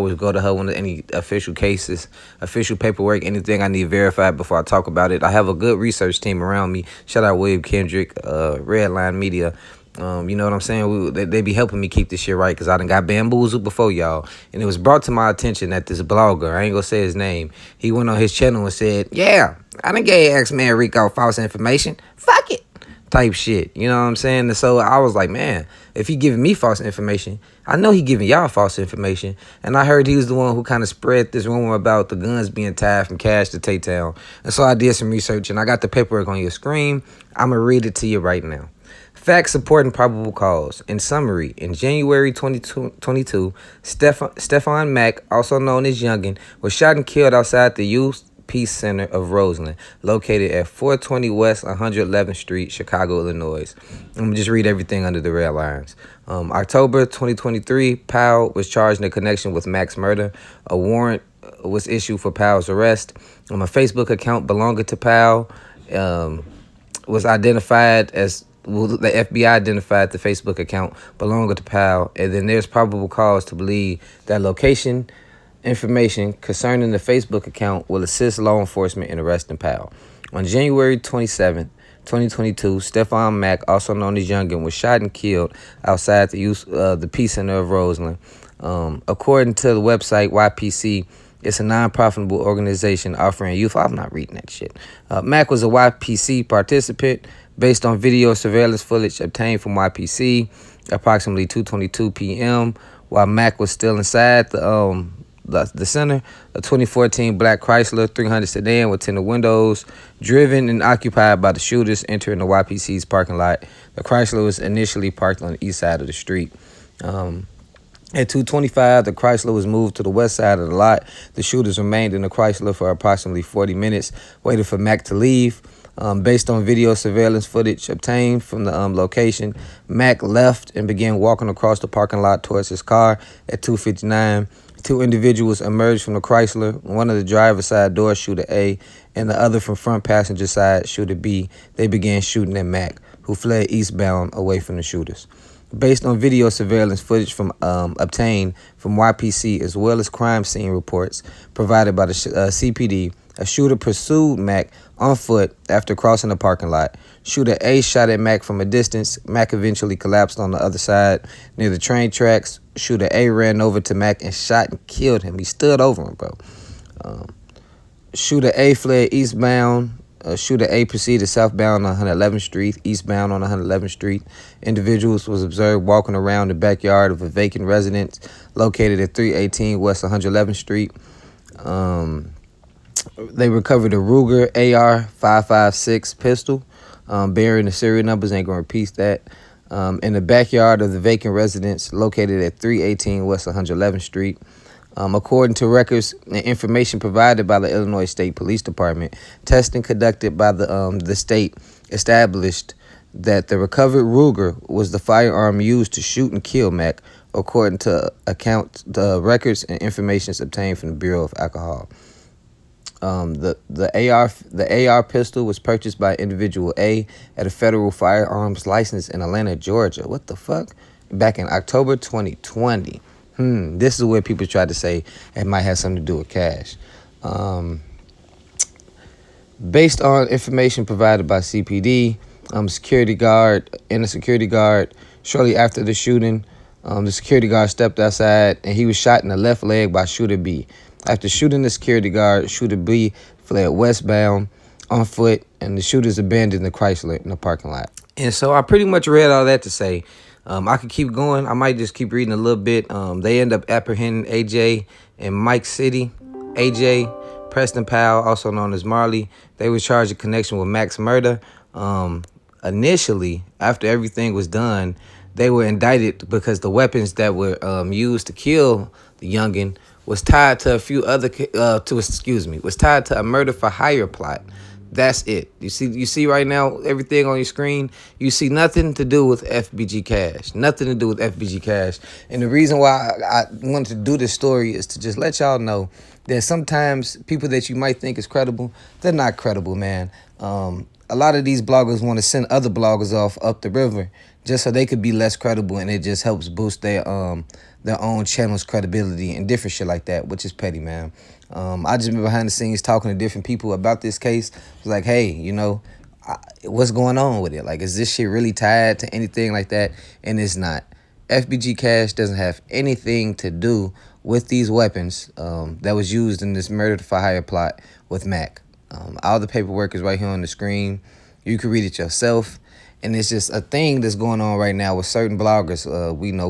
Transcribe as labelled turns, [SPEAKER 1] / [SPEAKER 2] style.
[SPEAKER 1] always go to her when any official cases, official paperwork, anything I need verified before I talk about it. I have a good research team around me. Shout out William Kendrick, Redline Media. You know what I'm saying? They be helping me keep this shit right because I done got bamboozled before y'all. And it was brought to my attention that this blogger, I ain't gonna say his name, he went on his channel and said, yeah, I done gave X-Man Rico false information. Fuck it. Type shit. You know what I'm saying? And so I was like, man, if he giving me false information, I know he giving y'all false information. And I heard he was the one who kind of spread this rumor about the guns being tied from Cash to Tay-Town. And so I did some research and I got the paperwork on your screen. I'm going to read it to you right now. Facts supporting probable cause. In summary, in January 2022, Stefan Mack, also known as Youngin, was shot and killed outside the Youth Peace Center of Roseland, located at 420 West 111th Street, Chicago, Illinois. I'm going to just read everything under the red lines. October 2023, Powell was charged in connection with Mack's murder. A warrant was issued for Powell's arrest. A Facebook account belonging to Powell was identified as, well, the FBI identified the Facebook account belonging to Powell, and then there's probable cause to believe that location information concerning the Facebook account will assist law enforcement in arresting Powell. On January 27, 2022, Stefan Mack, also known as Youngin, was shot and killed outside the Peace Center of Roseland. According to the website YPC, it's a non-profitable organization offering youth. I'm not reading that shit. Mack was a YPC participant based on video surveillance footage obtained from YPC approximately 2:22 p.m. while Mack was still inside the center. A 2014 black Chrysler 300 sedan with tinted windows, driven and occupied by the shooters, entering the YPC's parking lot. The Chrysler was initially parked on the east side of the street. At 2:25, the Chrysler was moved to the west side of the lot. The shooters remained in the Chrysler for approximately 40 minutes, waiting for Mack to leave. Based on video surveillance footage obtained from the location, Mack left and began walking across the parking lot towards his car. At 2:59, two individuals emerged from the Chrysler, one of the driver's side door, shooter A, and the other from front passenger side, shooter B. They began shooting at Mack, who fled eastbound away from the shooters. Based on video surveillance footage from obtained from YPC as well as crime scene reports provided by the CPD, a shooter pursued Mack on foot after crossing the parking lot. Shooter A shot at Mack from a distance. Mack eventually collapsed on the other side near the train tracks. Shooter A ran over to Mack and shot and killed him. He stood over him, bro. Shooter A fled eastbound. Shooter A proceeded southbound on 111th Street, eastbound on 111th Street. Individuals was observed walking around the backyard of a vacant residence located at 318 West 111th Street. They recovered a Ruger AR-556 pistol bearing the serial numbers. Ain't gonna repeat that. In the backyard of the vacant residence located at 318 West 111th Street. According to records and information provided by the Illinois State Police Department, testing conducted by the state established that the recovered Ruger was the firearm used to shoot and kill Mack, according to the records and information obtained from the Bureau of Alcohol. The AR pistol was purchased by individual A at a federal firearms license in Atlanta, Georgia. What the fuck? Back in October 2020. This is where people tried to say it might have something to do with Cash. Based on information provided by CPD, security guard shortly after the shooting, the security guard stepped outside and he was shot in the left leg by shooter B. After shooting the security guard, shooter B fled westbound on foot, and the shooters abandoned the Chrysler in the parking lot. And so I pretty much read all that to say I could keep going. I might just keep reading a little bit. They end up apprehending AJ in Mike City. AJ, Preston Powell, also known as Marley, they were charged in connection with Mack's murder. Initially, after everything was done, they were indicted because the weapons that were used to kill the youngin was tied to a few other was tied to a murder for hire plot. That's it. You see right now, everything on your screen, you see nothing to do with Fbg Cash. Nothing to do with Fbg Cash. And the reason why I wanted to do this story is to just let y'all know that sometimes people that you might think is credible, they're not credible, man. A lot of these bloggers want to send other bloggers off up the river just so they could be less credible, and it just helps boost their their own channel's credibility and different shit like that, which is petty, man. I just been behind the scenes talking to different people about this case. It's like, hey, what's going on with it? Like, is this shit really tied to anything like that? And it's not. Fbg Cash doesn't have anything to do with these weapons that was used in this murder for hire plot with Mac. All the paperwork is right here on the screen. You can read it yourself. And it's just a thing that's going on right now with certain bloggers we know.